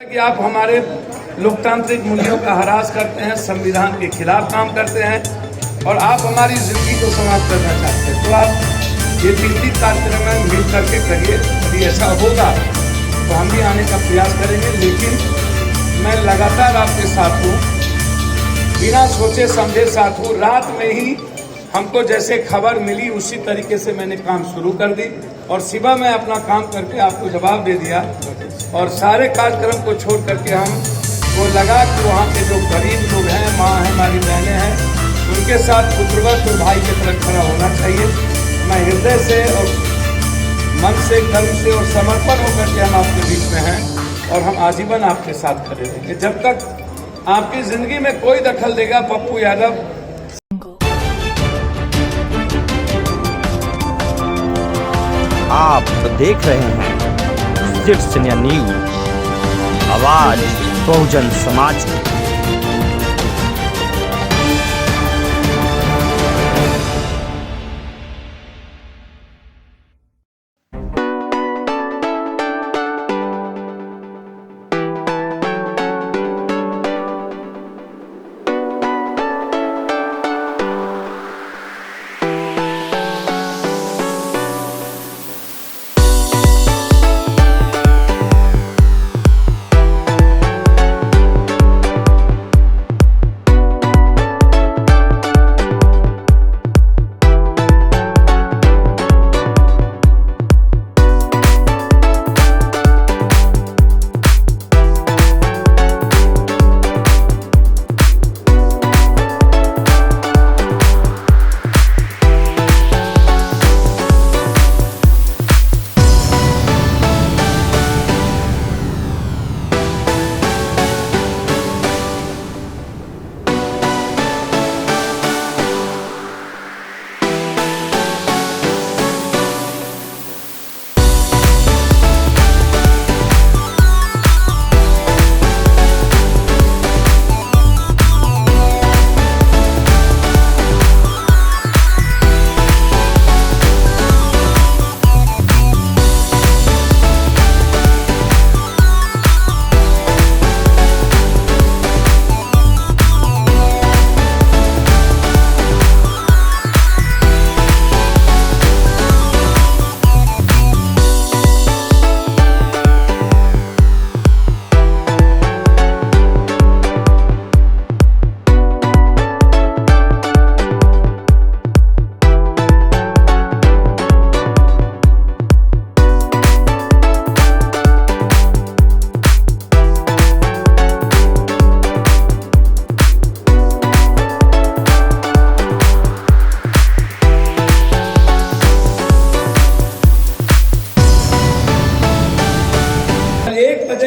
कि आप हमारे लोकतांत्रिक मूल्यों का ह्रास करते हैं, संविधान के खिलाफ काम करते हैं और आप हमारी जिंदगी को समाप्त करना चाहते हैं। तो आप ये तीन कार्यक्रम में मिल करके करिए। यदि ऐसा होगा तो हम भी आने का प्रयास करेंगे, लेकिन मैं लगातार आपके साथ हूँ, बिना सोचे समझे साथ हूँ। रात में ही हमको जैसे खबर मिली उसी तरीके से मैंने काम शुरू कर दी और सुबह में अपना काम करके आपको जवाब दे दिया और सारे कार्यक्रम को छोड़ करके हम वो लगा कि वहाँ के जो गरीब लोग हैं, माँ हैं, हमारी बहनें हैं, उनके साथ पुत्रवत और भाई की तरह खड़ा होना चाहिए। मैं हृदय से और मन से, कर्म से और समर्पण होकर के हम आपके बीच में हैं और हम आजीवन आपके साथ खड़े रहेंगे। जब तक आपकी जिंदगी में कोई दखल देगा पप्पू यादव। आप देख रहे हैं सिर्फ न्यूज, आवाज बहुजन समाज की।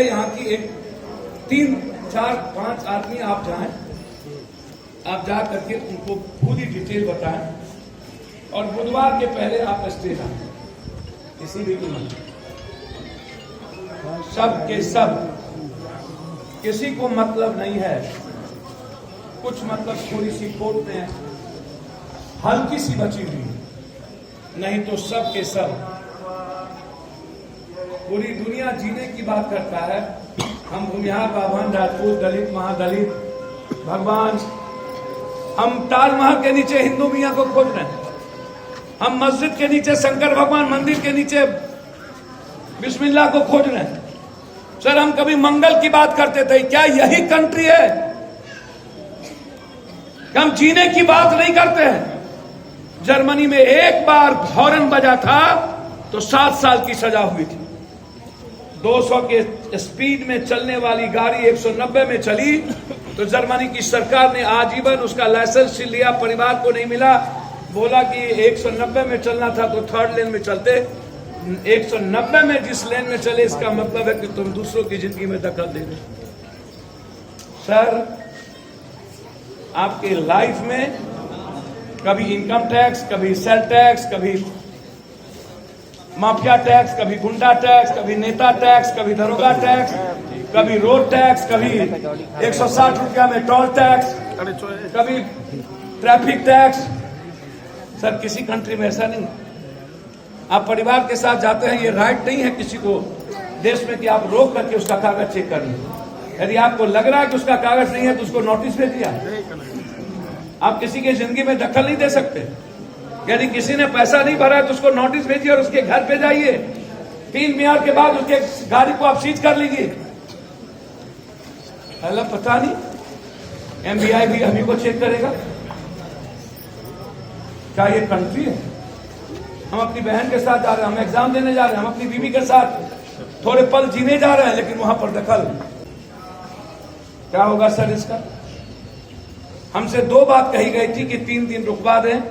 यहाँ की एक 3, 4, 5 आदमी आप जाएं, आप जा करके उनको पूरी डिटेल बताएं और बुधवार के पहले आप स्टेज आए किसी भी कीमत, सब के सब, किसी को मतलब नहीं है। कुछ मतलब थोड़ी सी कोर्ट में हल्की सी बची हुई, नहीं तो सब के सब पूरी दुनिया जीने की बात करता है। हम भूमिहार, बाभन, राजपूत, दलित, महादलित, भगवान, हम ताजमहल के नीचे हिंदू मियाँ को खोज रहे हैं, हम मस्जिद के नीचे शंकर भगवान, मंदिर के नीचे बिस्मिल्लाह को खोज रहे हैं। सर, हम कभी मंगल की बात करते थे, क्या यही कंट्री है? हम जीने की बात नहीं करते हैं। जर्मनी में एक बार हॉर्न बजा था तो 7 साल की सजा हुई थी। 200 के स्पीड में चलने वाली गाड़ी 190 में चली तो जर्मनी की सरकार ने आजीवन उसका लाइसेंस छीन लिया। परिवार को नहीं मिला, बोला कि 190 में चलना था तो 3rd लेन में चलते। 190 में जिस लेन में चले, इसका मतलब है कि तुम दूसरों की जिंदगी में दखल दे रहे। सर, आपके लाइफ में कभी इनकम टैक्स, कभी सेल टैक्स, कभी माफिया टैक्स, कभी गुंडा टैक्स, कभी नेता टैक्स, कभी दरोगा टैक्स, कभी रोड टैक्स, कभी 160 रुपया में टोल टैक्स, कभी ट्रैफिक टैक्स। सर, किसी कंट्री में ऐसा नहीं। आप परिवार के साथ जाते हैं, ये राइट नहीं है किसी को देश में कि आप रोक करके उसका कागज चेक कर लें। यदि आपको लग रहा है कि उसका कागज नहीं है तो उसको नोटिस भेजिए। आप किसी की जिंदगी में दखल नहीं दे सकते। यदि किसी ने पैसा नहीं भरा है तो उसको नोटिस भेजिए और उसके घर पे जाइए। 3 मीनार के बाद उसके गाड़ी को आप सीज कर लीजिए। पता नहीं MBI भी हम ही को चेक करेगा? क्या ये कंट्री है? हम अपनी बहन के साथ जा रहे हैं, हम एग्जाम देने जा रहे हैं, हम अपनी बीवी के साथ थोड़े पल जीने जा रहे हैं, लेकिन वहां पर दखल। क्या होगा सर इसका? हमसे 2 बात कही गई थी कि 3 दिन रुकवा दें।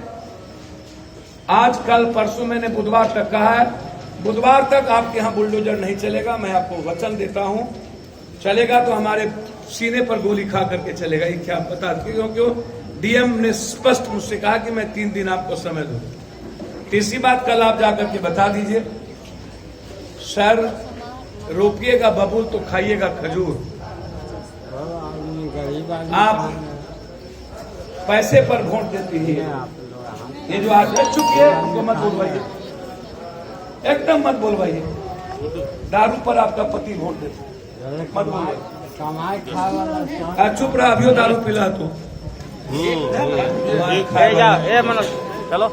आज कल परसों मैंने बुधवार तक कहा है, बुधवार तक आपके यहां बुलडोजर नहीं चलेगा। मैं आपको वचन देता हूं, चलेगा तो हमारे सीने पर गोली खा करके चलेगा। ये क्या पता क्यों? DM ने स्पष्ट मुझसे कहा कि मैं 3 दिन आपको समय दूं। तीसरी बात, कल आप जाकर के बता दीजिए, सर रोपिएगा बबूल तो खाइएगा खजूर। आप पैसे पर वोट देती है। ये जो आज लग चुकी है उनको मत बोलवाइए, एकदम मत बोलवाइए। दारू पर आपका पति वोट देते, मत बोलवाइए। चुप रहा, अभियो दारू पिला तो चलो।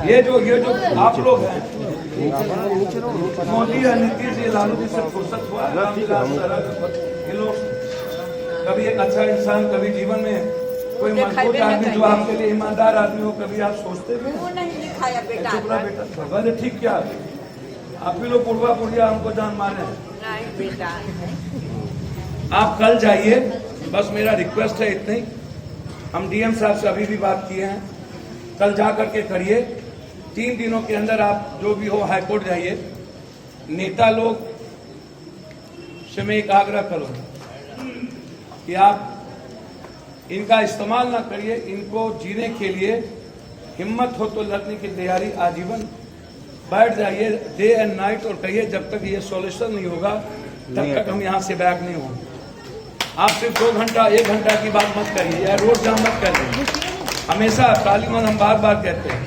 ये जो आप लोग हैं, मोदी या नीतीश जी, लालू जी से फुर्सत हुआ? ये लोग कभी एक अच्छा इंसान, कभी जीवन में कोई मजबूत आदमी जो आपके लिए ईमानदार आदमी हो, कभी आप सोचते भी? चुप रहा बेटा, भगवान ठीक क्या? आप ही लोग पुरवा पुरिया हमको जान मारे हैं। आप कल जाइए, बस मेरा रिक्वेस्ट है इतना ही। हम DM साहब से अभी भी बात किए हैं, कल जा करके करिए। 3 दिनों के अंदर आप जो भी हो हाईकोर्ट जाइए। नेता लोग से मैं एक आग्रह करूं कि आप इनका इस्तेमाल ना करिए। इनको जीने के लिए हिम्मत हो तो लड़ने की तैयारी आजीवन बैठ जाइए, डे एंड नाइट, और कहिए जब तक ये सॉल्यूशन नहीं होगा तब तक हम यहाँ से बैक नहीं होंगे। आप सिर्फ 2 घंटा 1 घंटा की बात मत करिए या रोड जाम मत करिए। हमेशा तालिबान हम बार बार कहते हैं,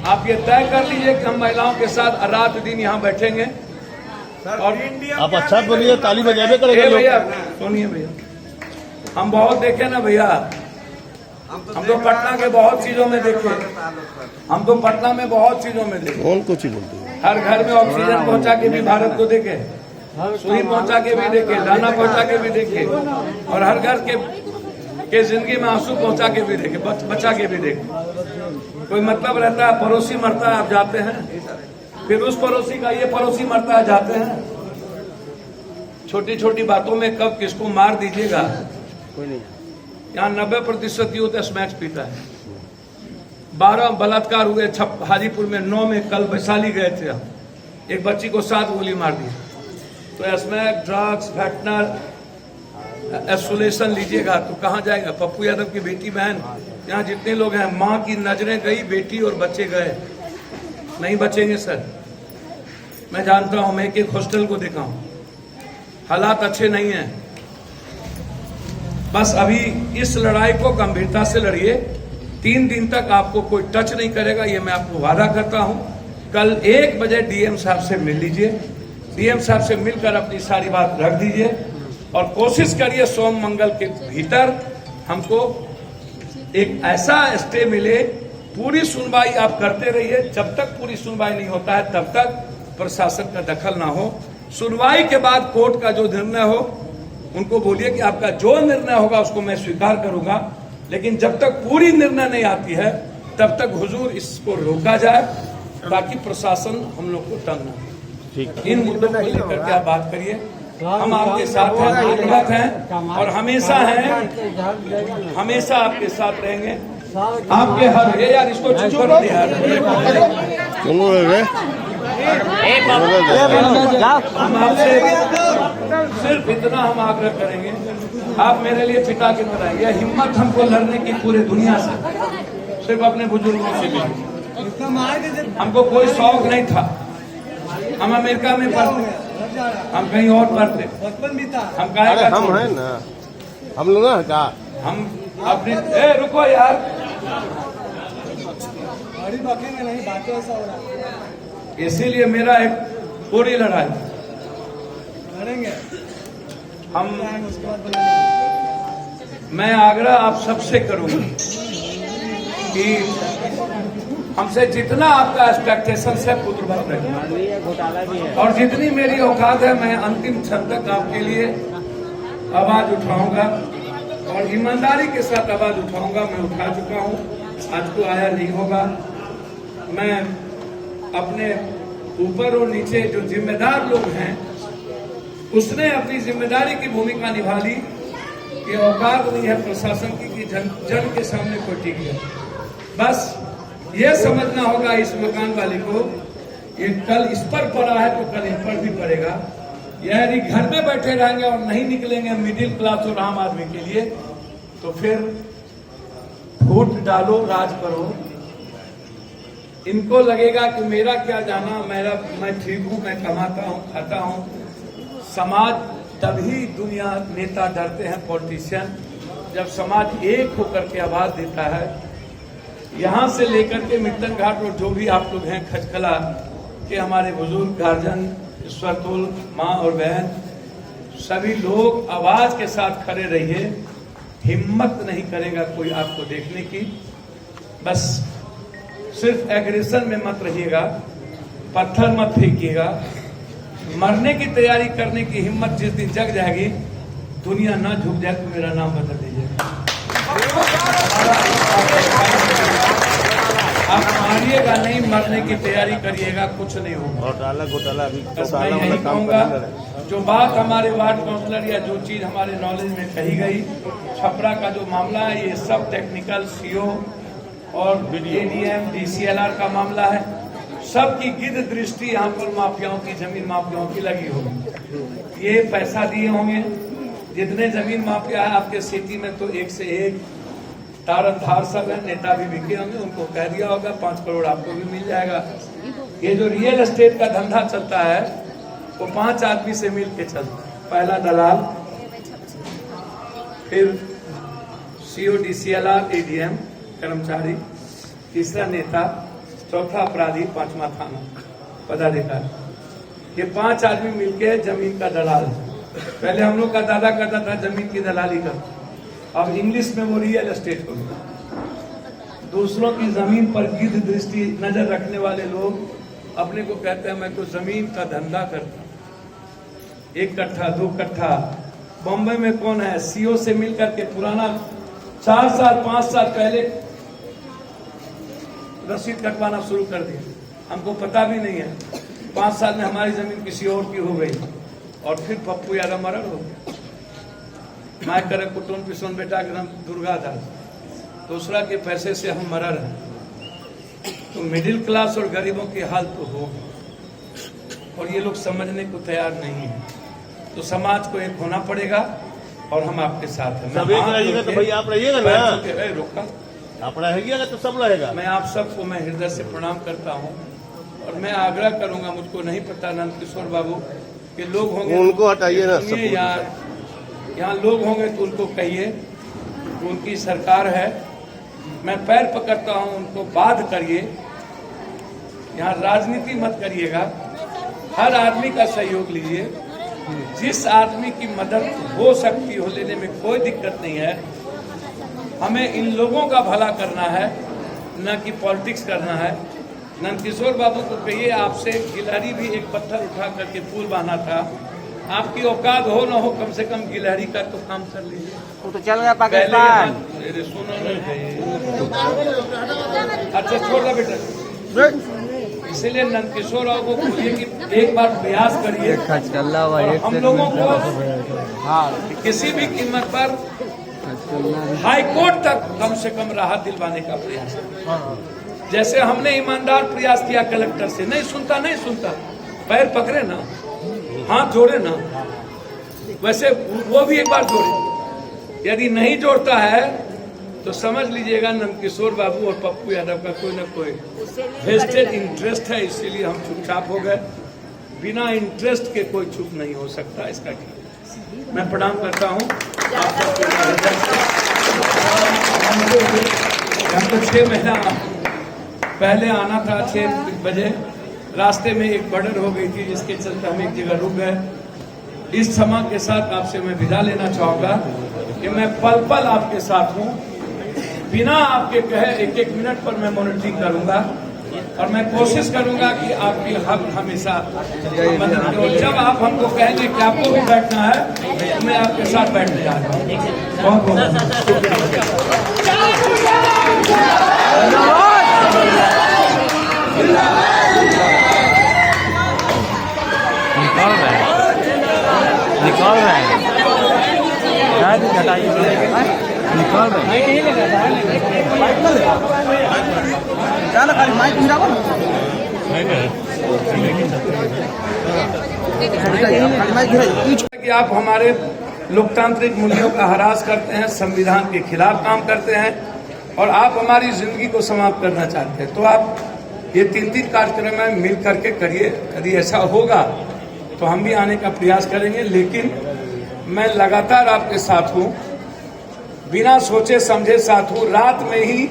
आप ये तय कर लीजिए कि हम महिलाओं के साथ रात दिन यहाँ बैठेंगे। और आप अच्छा बोलिए, ताली बजाबे करेंगे भैया, सुनिए भैया, हम बहुत देखे ना भैया, हम तो पटना के बहुत चीजों में देखे, हम तो पटना में बहुत चीजों में देखे। कौन कुछ बोलते हैं? हर घर में ऑक्सीजन पहुंचा के भी भारत को देखे, सुई पहुंचा के भी देखे, दाना पहुंचा के भी देखे, और हर घर के जिंदगी में आंसू पहुंचा के भी देखे, बचा के भी देखे। कोई मतलब रहता है, पड़ोसी मरता है आप जाते हैं, फिर उस पड़ोसी का ये पड़ोसी मरता है जाते हैं। छोटी छोटी बातों में कब किसको मार दीजिएगा। यहाँ 90% यूथ स्मैक्स पीता है। 12 बलात्कार हुए हाजीपुर में, 9 में कल वैशाली गए थे, एक बच्ची को 7 गोली मार दी। तो स्मैक, ड्रग्स, फैटनर, एसोलेशन लीजिएगा तो कहाँ जाएगा? पप्पू यादव की बेटी बहन, यहाँ जितने लोग हैं, माँ की नजरें गई, बेटी और बच्चे गए, नहीं बचेंगे सर। मैं जानता हूँ, मैं एक हॉस्टल को देखा हूँ, हालात अच्छे नहीं हैं। बस अभी इस लड़ाई को गंभीरता से लड़िए। 3 दिन तक आपको कोई टच नहीं करेगा, ये मैं आपको वादा करता हूं। कल 1 बजे DM साहब से मिल लीजिए, DM साहब से मिलकर अपनी सारी बात रख दीजिए और कोशिश करिए सोम मंगल के भीतर हमको एक ऐसा स्टे मिले। पूरी सुनवाई आप करते रहिए, जब तक पूरी सुनवाई नहीं होता है तब तक प्रशासन का दखल ना हो। सुनवाई के बाद कोर्ट का जो निर्णय हो, उनको बोलिए कि आपका जो निर्णय होगा उसको मैं स्वीकार करूंगा, लेकिन जब तक पूरी निर्णय नहीं आती है तब तक हुजूर इसको रोका जाए, ताकि प्रशासन हम लोग को तंग ना। इन मुद्दों को लेकर के आप बात करिए, हम आपके साथ हैं, आत्मगत हैं और हमेशा हैं, हमेशा आपके साथ रहेंगे। आपके हर ये यार इसको छोड़ दे यार, हम आपसे सिर्फ इतना हम आग्रह करेंगे, आप मेरे लिए पिता की तरह हैं। यह हिम्मत हमको लड़ने की पूरे दुनिया से, सिर्फ अपने बुजुर्गों से भी। हमको कोई शौक नहीं था, हम अमेरिका में पढ़ते, हम कहीं और पढ़ते, हम कहे हम हैं ना, हम लोग ना क्या, हम अपने रुको यार, इसीलिए मेरा एक पूरी लड़ाई हम मैं आग्रह आप सबसे करूंगा कि हमसे जितना आपका एक्सपेक्टेशन है पूर्ववत रखिए घोटाला भी है और जितनी मेरी औकात है मैं अंतिम क्षण तक आपके लिए आवाज उठाऊंगा और ईमानदारी के साथ आवाज उठाऊंगा। मैं उठा चुका हूं, आज को आया नहीं होगा। मैं अपने ऊपर और नीचे जो जिम्मेदार लोग हैं उसने अपनी जिम्मेदारी की भूमिका निभा ली कि औकात नहीं है प्रशासन की कि जन के सामने कोई टिक गया। बस ये समझना होगा इस मकान वाले को, ये कल इस पर पड़ा है तो कल इन पर भी पड़ेगा। यदि घर में बैठे रहेंगे और नहीं निकलेंगे मिडिल क्लास और आम आदमी के लिए तो फिर वोट डालो, राज करो। इनको लगेगा कि मेरा क्या जाना, मैं ठीक हूं, मैं कमाता हूं, खाता हूं। समाज तभी दुनिया नेता डरते हैं पॉलिटिशियन जब समाज एक होकर के आवाज देता है। यहां से लेकर के मिट्टन घाट और जो भी आप लोग हैं खचखला के हमारे बुजुर्ग गार्जियन ईश्वरतुल माँ और बहन सभी लोग आवाज के साथ खड़े रहिए। हिम्मत नहीं करेगा कोई आपको देखने की। बस सिर्फ एग्रेशन में मत रहिएगा, पत्थर मत फेंकिएगा। मरने की तैयारी करने की हिम्मत जिस दिन जग जाएगी, दुनिया ना झुक जाए तो मेरा नाम बदल दीजिएगा। आप मारिएगा नहीं, मरने की तैयारी करिएगा, कुछ नहीं होगा। घोटाला अभी बस मैं यही कहूंगा, जो बात हमारे वार्ड काउंसलर या जो चीज हमारे नॉलेज में कही गई, छपरा का जो मामला है ये सब टेक्निकल सीओ और एडीएम डीसीएलआर का मामला है। सबकी गिद्ध दृष्टि यहाँ पर माफियाओं की, जमीन माफियाओं की लगी होगी। ये पैसा दिए होंगे, जितने जमीन माफिया है आपके सिटी में तो एक से एक तारनधार सब है, नेता भी बिके होंगे, उनको कह दिया होगा 5 करोड़ आपको भी मिल जाएगा। ये जो रियल एस्टेट का धंधा चलता है वो 5 आदमी से मिल के चलता है। पहला दलाल, फिर सीओ डीसीएलआर एडीएम कर्मचारी, तीसरा नेता, चौथा अपराधी, 5वां थाना पदाधिकारी। ये 5 आदमी मिलके जमीन का दलाल। पहले हम लोग का दादा करता था जमीन की दलाली का, अब इंग्लिश में वो रियल एस्टेट हो गया। दूसरों की जमीन पर गिद्ध दृष्टि नजर रखने वाले लोग अपने को कहते हैं मैं तो जमीन का धंधा करता हूं। 1 कट्ठा 2 कट्ठा। बॉम्बे में कौन है, सीओ से मिलकर के पुराना 4 साल 5 साल पहले रसीद कटवाना शुरू कर दिया। हमको पता भी नहीं है, 5 साल में हमारी जमीन किसी और की हो गई और फिर पप्पू यादव मर्डर हो गया। मैं करे कुटुम पिसोन बेटा के नाम दुर्गादास, दूसरा के पैसे से हम मरर हैं। तो मिडिल क्लास और गरीबों की हाल तो होगी और ये लोग समझने को तैयार नहीं है। तो समाज को एक होना पड़ेगा और हम आपके साथ हैं। सब एक रहिएगा तो भैया आप रहिएगा ना, रोका आप रहेगा तो सब रहेगा। मैं आप सबको मैं हृदय से प्रणाम करता हूँ और मैं आग्रह करूंगा, मुझको नहीं पता नंद किशोर बाबू के लोग होंगे, उनको हटाइए ना। यार यहाँ लोग होंगे तो उनको कहिए, उनकी सरकार है, मैं पैर पकड़ता हूँ, उनको बाध करिए। यहाँ राजनीति मत करिएगा, हर आदमी का सहयोग लीजिए। जिस आदमी की मदद हो सकती हो लेने में कोई दिक्कत नहीं है। हमें इन लोगों का भला करना है, न कि पॉलिटिक्स करना है। नंदकिशोर बाबू को कहिए आपसे गिलहरी भी एक पत्थर उठा करके पुल बांधा था। आपकी औकात हो न हो, कम से कम गिलहरी का तो काम कर लीजिए। वो तो चल गया पाकिस्तान। सुनो अच्छा छोड़ दो बेटा। इसीलिए नंदकिशोर राव को बोलिए कि एक बार प्रयास करिए और हम लोगों को किसी भी कीमत पर हाई कोर्ट तक कम से कम राहत दिलवाने का प्रयास करें। जैसे हमने ईमानदार प्रयास किया कलेक्टर से, नहीं सुनता, पैर पकड़े ना, हाथ जोड़े ना, वैसे वो भी एक बार जोड़े। यदि नहीं जोड़ता है तो समझ लीजिएगा नंदकिशोर बाबू और पप्पू यादव का कोई न कोई वेस्टेड इंटरेस्ट है, इसीलिए हम चुपचाप हो गए। बिना इंटरेस्ट के कोई चुप नहीं हो सकता, इसका ठीक। मैं प्रणाम करता हूँ आप सबको। हम तो 6 महीना पहले आना था 6 बजे, रास्ते में एक मर्डर हो गई थी, जिसके चलते हम एक जगह रुक गए। इस क्षमा के साथ आपसे मैं विदा लेना चाहूंगा कि मैं पल पल आपके साथ हूं, बिना आपके कहे एक एक मिनट पर मैं मॉनिटरिंग करूंगा और मैं कोशिश करूंगा कि आपकी हक हमेशा मदद करूं। जब आप हमको कहेंगे कि आपको भी बैठना है, तो मैं आपके साथ बैठने जा रहा हूं। बहुत बहुत निकाल रहे हैं शायद घटाइए निकाल रहे कि आप हमारे लोकतांत्रिक मूल्यों का ह्रास करते हैं, संविधान के खिलाफ काम करते हैं और आप हमारी जिंदगी को समाप्त करना चाहते हैं। तो आप ये 3 कार्यक्रम में मिल करके करिए। यदि ऐसा होगा तो हम भी आने का प्रयास करेंगे, लेकिन मैं लगातार आपके साथ हूं, बिना सोचे समझे साथ हूं। रात में ही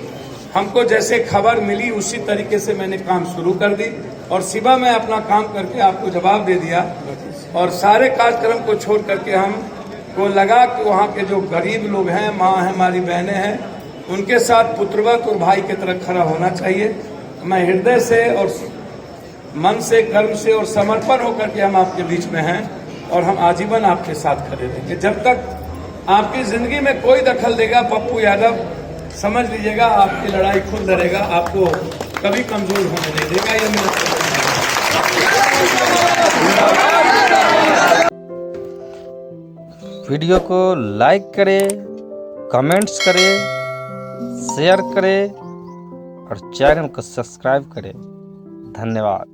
हमको जैसे खबर मिली उसी तरीके से मैंने काम शुरू कर दी और सुबह में अपना काम करके आपको जवाब दे दिया और सारे कार्यक्रम को छोड़ करके हमको लगा कि वहाँ के जो गरीब लोग हैं, माँ हैं, हमारी बहनें हैं, उनके साथ पुत्रवत और भाई की तरह खड़ा होना चाहिए। मैं हृदय से और मन से, कर्म से और समर्पण होकर के हम आपके बीच में हैं और हम आजीवन आपके साथ खड़े रहेंगे। जब तक आपकी जिंदगी में कोई दखल देगा पप्पू यादव, समझ लीजिएगा आपकी लड़ाई खुद लड़ेगा, आपको कभी कमजोर होने नहीं देगा। ये मेरा वीडियो को लाइक करें, कमेंट्स करें, शेयर करें और चैनल को सब्सक्राइब करें। धन्यवाद।